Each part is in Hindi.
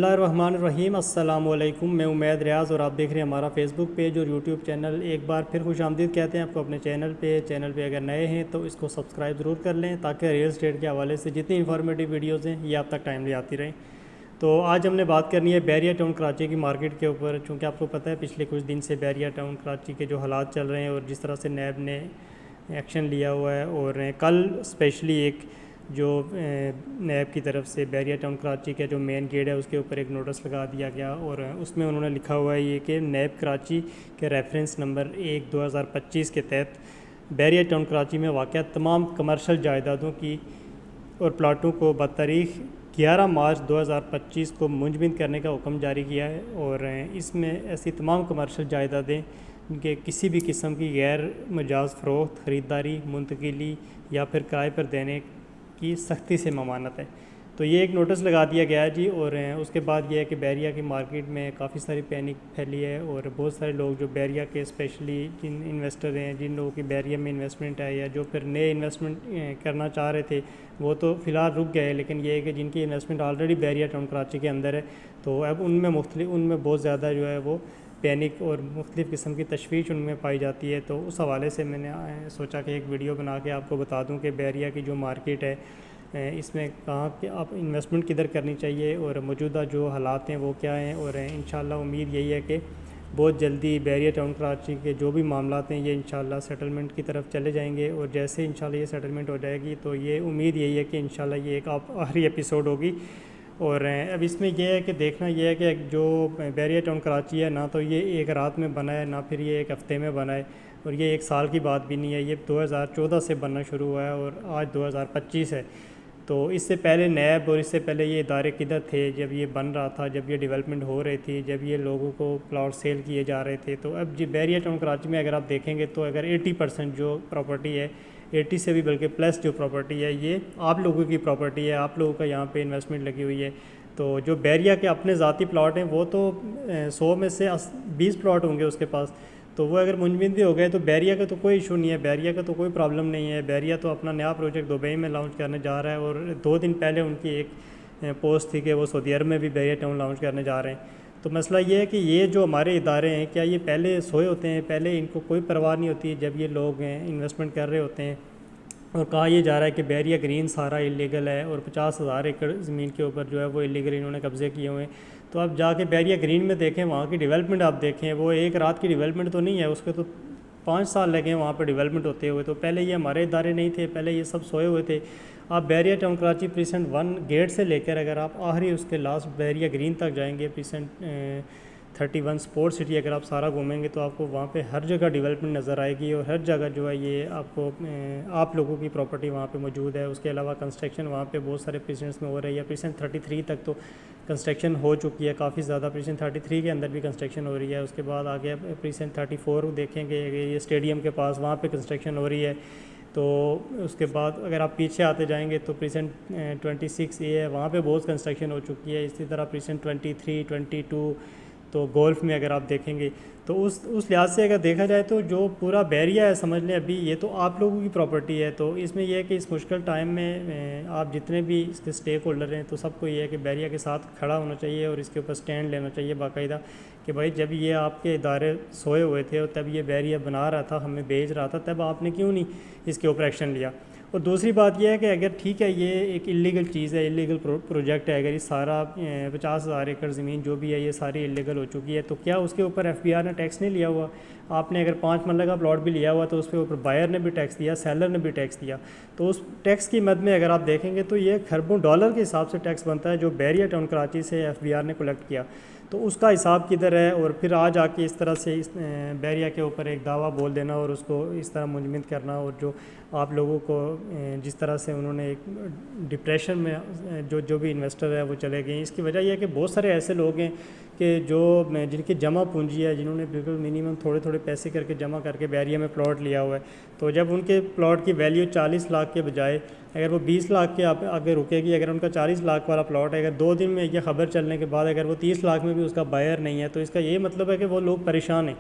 बिस्मिल्लाहिर्रहमानिर्रहीम अस्सलाम वालेकुम। मैं उमैद रियाज़ और आप देख रहे हैं हमारा फेसबुक पेज और यूट्यूब चैनल। एक बार फिर खुशामदीद कहते हैं आपको अपने चैनल पे अगर नए हैं तो इसको सब्सक्राइब ज़रूर कर लें ताकि रियल एस्टेट के हवाले से जितनी इन्फॉर्मेटिव वीडियोज़ हैं ये आप तक टाइमली आती रहें। तो आज हमने बात करनी है बैरिया टाउन कराची की मार्केट के ऊपर। चूँकि आपको पता है पिछले कुछ दिन से बैरिया टाउन कराची के जो हालात चल रहे हैं और जिस तरह से नैब ने एक्शन लिया हुआ है, और कल स्पेशली एक जो नैब की तरफ से बैरिया टाउन कराची का जो मेन गेट है उसके ऊपर एक नोटिस लगा दिया गया और उसमें उन्होंने लिखा हुआ है ये कि नैब कराची के रेफरेंस नंबर 1/2025 के तहत बैरिया टाउन कराची में वाक़या तमाम कमर्शल जायदादों की और प्लाटों को बतारीख 11 मार्च 2025 को मुंजमद करने का हुक्म जारी किया है। और इसमें ऐसी तमाम कमर्शल जायदादें जिनके किसी भी किस्म की गैर मजाज फ़रोख्त, ख़रीदारी, मुंतकिली या फिर किराए पर देने की सख्ती से ममानत है। तो ये एक नोटिस लगा दिया गया है जी। और उसके बाद ये है कि बैरिया की मार्केट में काफ़ी सारी पैनिक फैली है और बहुत सारे लोग जो बैरिया के स्पेशली जिन इन्वेस्टर हैं, जिन लोगों की बैरिया में इन्वेस्टमेंट है या जो फिर नए इन्वेस्टमेंट करना चाह रहे थे वो तो फ़िलहाल रुक गए। लेकिन ये है कि जिनकी investment already Bahria town Karachi के अंदर है तो अब उनमें बहुत ज़्यादा जो है वो पैनिक और मुख्तलिफ़ किस्म की तशवीश उनमें पाई जाती है। तो उस हवाले से मैंने सोचा कि एक वीडियो बना के आपको बता दूं कि बैरिया की जो मार्केट है इसमें कहाँ के आप इन्वेस्टमेंट किधर करनी चाहिए और मौजूदा जो हालात हैं वो क्या हैं। और इंशाल्लाह उम्मीद यही है कि बहुत जल्दी बैरिया टाउन कराची के जो भी मामलात हैं ये इंशाल्लाह सेटलमेंट की तरफ चले जाएंगे। और जैसे इंशाल्लाह ये सेटलमेंट हो जाएगी तो ये उम्मीद यही है कि इंशाल्लाह ये एक आखिरी एपिसोड होगी। और अब इसमें यह है कि देखना यह है कि जो बैरिया टाउन कराची है ना तो ये एक रात में बना है ना फिर ये एक हफ़्ते में बना है और ये एक साल की बात भी नहीं है। ये 2014 से बनना शुरू हुआ है और आज 2025 है। तो इससे पहले नैब और इससे पहले ये इदारे किधर थे जब ये बन रहा था, जब ये डेवलपमेंट हो रही थी, जब ये लोगों को प्लॉट सेल किए जा रहे थे। तो अब जी बैरिया टाउन कराची में अगर आप देखेंगे तो अगर 80% जो प्रॉपर्टी है, 80 से भी बल्कि प्लस जो प्रॉपर्टी है ये आप लोगों की प्रॉपर्टी है, आप लोगों का यहाँ पे इन्वेस्टमेंट लगी हुई है। तो जो बैरिया के अपने ज़ाती प्लॉट हैं वो तो 100 में से 20 प्लॉट होंगे उसके पास, तो वो अगर मुंजमद भी हो गए तो बैरिया का तो कोई इशू नहीं है, बैरिया का तो कोई प्रॉब्लम नहीं है। बैरिया तो अपना नया प्रोजेक्ट दुबई में लॉन्च करने जा रहा है और 2 दिन पहले उनकी एक पोस्ट थी कि वो सऊदी अरब में भी बैरिया टाउन लॉन्च करने जा रहे हैं। तो मसला ये है कि ये जो हमारे इदारे हैं क्या ये पहले सोए होते हैं, पहले इनको कोई परवाह नहीं होती जब ये लोग इन्वेस्टमेंट कर रहे होते हैं। और कहा यह जा रहा है कि बैरिया ग्रीन सारा इलीगल है और 50,000 एकड़ ज़मीन के ऊपर जो है वो इलीगल इन्होंने कब्ज़े किए हुए हैं। तो आप जाके बैरिया ग्रीन में देखें, वहाँ की डेवलपमेंट आप देखें, वो एक रात की डेवलपमेंट तो नहीं है, उसके तो 5 साल लगे वहाँ पर डेवलपमेंट होते हुए। तो पहले ये हमारे इदारे नहीं थे, पहले ये सब सोए हुए थे। आप Bahria town Karachi precinct 1 gate से लेकर अगर आप आखिरी उसके लास्ट बैरिया ग्रीन तक जाएंगे, प्रीसेंट 31 स्पोर्ट्स सिटी अगर आप सारा घूमेंगे तो आपको वहाँ पे हर जगह डेवलपमेंट नज़र आएगी और हर जगह जो है ये आपको आप लोगों की प्रॉपर्टी वहाँ पे मौजूद है। उसके अलावा कंस्ट्रक्शन वहाँ पे बहुत सारे प्रीसेंट्स में हो रही है। प्रीसेंट 33 तक तो कंस्ट्रक्शन हो चुकी है काफ़ी ज़्यादा, प्रीसेंट 33 के अंदर भी कंस्ट्रक्शन हो रही है। उसके बाद आगे प्रीसेंट 34 देखेंगे, ये स्टेडियम के पास वहाँ पर कंस्ट्रक्शन हो रही है। तो उसके बाद अगर आप पीछे आते जाएंगे तो प्रीसेंट 26 ये है, वहाँ पे बहुत कंस्ट्रक्शन हो चुकी है। इसी तरह प्रीसेंट 23, 22 तो गोल्फ में अगर आप देखेंगे तो उस लिहाज से अगर देखा जाए तो जो पूरा बैरिया है समझ लें अभी ये तो आप लोगों की प्रॉपर्टी है। तो इसमें यह है कि इस मुश्किल टाइम में आप जितने भी इसके स्टेक होल्डर हैं तो सबको ये है कि बैरिया के साथ खड़ा होना चाहिए और इसके ऊपर स्टैंड लेना चाहिए बाकायदा कि भाई जब ये आपके इदारे सोए हुए थे और तब ये बैरिया बना रहा था, हमें बेच रहा था, तब आपने क्यों नहीं इसके ऊपर एक्शन लिया। और दूसरी बात यह है कि अगर ठीक है ये एक इलीगल चीज़ है, इलीगल प्रोजेक्ट है, अगर ये सारा 50,000 एकड़ ज़मीन जो भी है ये सारी इलीगल हो चुकी है तो क्या उसके ऊपर FBR ने टैक्स नहीं लिया हुआ। आपने अगर 5 मरले का प्लॉट भी लिया हुआ तो उस पर ऊपर बायर ने भी टैक्स दिया, सेलर ने भी टैक्स दिया। तो उस टैक्स की मद में अगर आप देखेंगे तो ये खरबों डॉलर के हिसाब से टैक्स बनता है जो बैरिया टाउन कराची से FBR ने कलेक्ट किया। तो उसका हिसाब किधर है। और फिर आज आके इस तरह से इस बैरिया के ऊपर एक दावा बोल देना और उसको इस तरह मुंजमद करना और जो आप लोगों को जिस तरह से उन्होंने एक डिप्रेशन में जो भी इन्वेस्टर है वो चले गए। इसकी वजह यह है कि बहुत सारे ऐसे लोग हैं कि जो जिनकी जमा पूंजी है, जिन्होंने बिल्कुल मिनिमम थोड़े थोड़े पैसे करके जमा करके बैरिया में प्लॉट लिया हुआ है। तो जब उनके प्लॉट की वैल्यू 40 लाख के बजाय अगर वो 20 लाख के आगे रुकेगी, अगर उनका 40 लाख वाला प्लॉट है, अगर 2 दिन में ये खबर चलने के बाद अगर वो 30 लाख में भी उसका बायर नहीं है तो इसका ये मतलब है कि वो लोग परेशान हैं।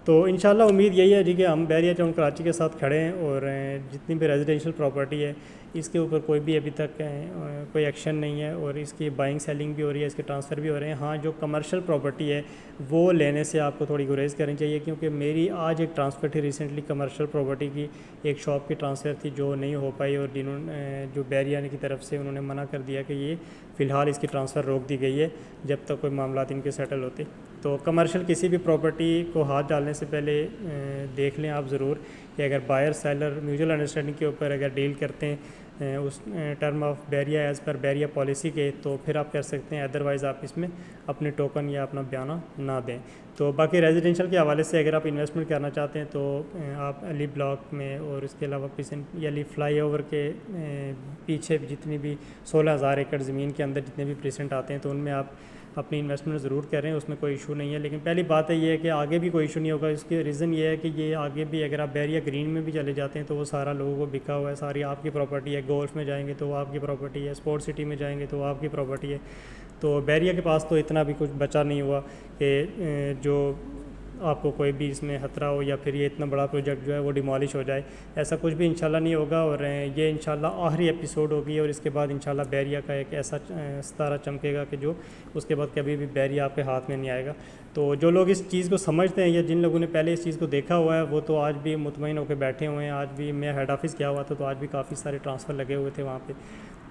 तो इंशाल्लाह उम्मीद यही है जी कि हम बैरिया टाउन कराची के साथ खड़े हैं और जितनी भी रेजिडेंशियल प्रॉपर्टी है इसके ऊपर कोई भी अभी तक कोई एक्शन नहीं है और इसकी बाइंग सेलिंग भी हो रही है, इसके ट्रांसफ़र भी हो रहे हैं। हाँ, जो कमर्शियल प्रॉपर्टी है वो लेने से आपको थोड़ी गुरेज करनी चाहिए, क्योंकि मेरी आज एक ट्रांसफ़र थी रिसेंटली कमर्शियल प्रॉपर्टी की, एक शॉप की ट्रांसफ़र थी जो नहीं हो पाई और जिन्होंने जो बैरिया की तरफ से उन्होंने मना कर दिया कि ये फ़िलहाल इसकी ट्रांसफ़र रोक दी गई है जब तक कोई मामला इनके सेटल होते। तो कमर्शियल किसी भी प्रॉपर्टी को हाथ डालने से पहले देख लें आप ज़रूर कि अगर बायर सेलर म्यूचुअल अंडरस्टैंडिंग के ऊपर अगर डील करते हैं उस term of Bairiya as per Bairiya policy के, तो फिर आप कर सकते हैं, अदरवाइज़ आप इसमें अपने टोकन या अपना बयाना ना दें। तो बाकी रेजिडेंशियल के हवाले से अगर आप इन्वेस्टमेंट करना चाहते हैं तो आप अली ब्लॉक में और इसके अलावा पिसन अली फ्लाई ओवर के पीछे जितनी भी 16,000 एकड़ ज़मीन के अंदर जितने भी प्रेसेंट आते हैं तो उनमें आप अपनी इन्वेस्टमेंट ज़रूर करें, उसमें कोई इशू नहीं है। लेकिन पहली बात है ये है कि आगे भी कोई इशू नहीं होगा। इसके रीज़न ये है कि ये आगे भी अगर आप बैरिया ग्रीन में भी चले जाते हैं तो वो सारा लोगों को बिका हुआ है, सारी आपकी प्रॉपर्टी है। गोल्फ में जाएंगे तो वो आपकी प्रॉपर्टी है, स्पोर्ट्स सिटी में जाएंगे तो वो आपकी प्रॉपर्टी है। तो बैरिया के पास तो इतना भी कुछ बचा नहीं हुआ कि जो आपको कोई भी इसमें खतरा हो या फिर ये इतना बड़ा प्रोजेक्ट जो है वो डिमॉलिश हो जाए, ऐसा कुछ भी इंशाल्लाह नहीं होगा। और ये इंशाल्लाह आखिरी एपिसोड होगी और इसके बाद इंशाल्लाह बैरिया का एक ऐसा सितारा चमकेगा कि जो उसके बाद कभी भी बैरिया आपके हाथ में नहीं आएगा। तो जो लोग इस चीज़ को समझते हैं या जिन लोगों ने पहले इस चीज़ को देखा हुआ है वो तो आज भी मुतमईन होकर बैठे हुए हैं। आज भी मैं हेड ऑफ़िस गया हुआ था तो आज भी काफ़ी सारे ट्रांसफ़र लगे हुए थे वहाँ पर।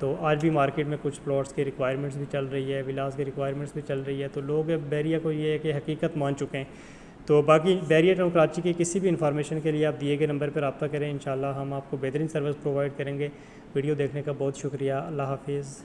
तो आज भी मार्केट में कुछ प्लॉट्स की रिक्वायरमेंट्स भी चल रही है, विलास की रिक्वायरमेंट्स भी चल रही है। तो लोग बैरिया को ये है कि हकीकत मान चुके हैं। तो बाकी बैरिया टाउन कराची की किसी भी इन्फॉर्मेशन के लिए आप दिए गए नंबर पर रब्ता करें, इंशाल्लाह हम आपको बेहतरीन सर्विस प्रोवाइड करेंगे। वीडियो देखने का बहुत शुक्रिया। अल्लाह हाफिज़।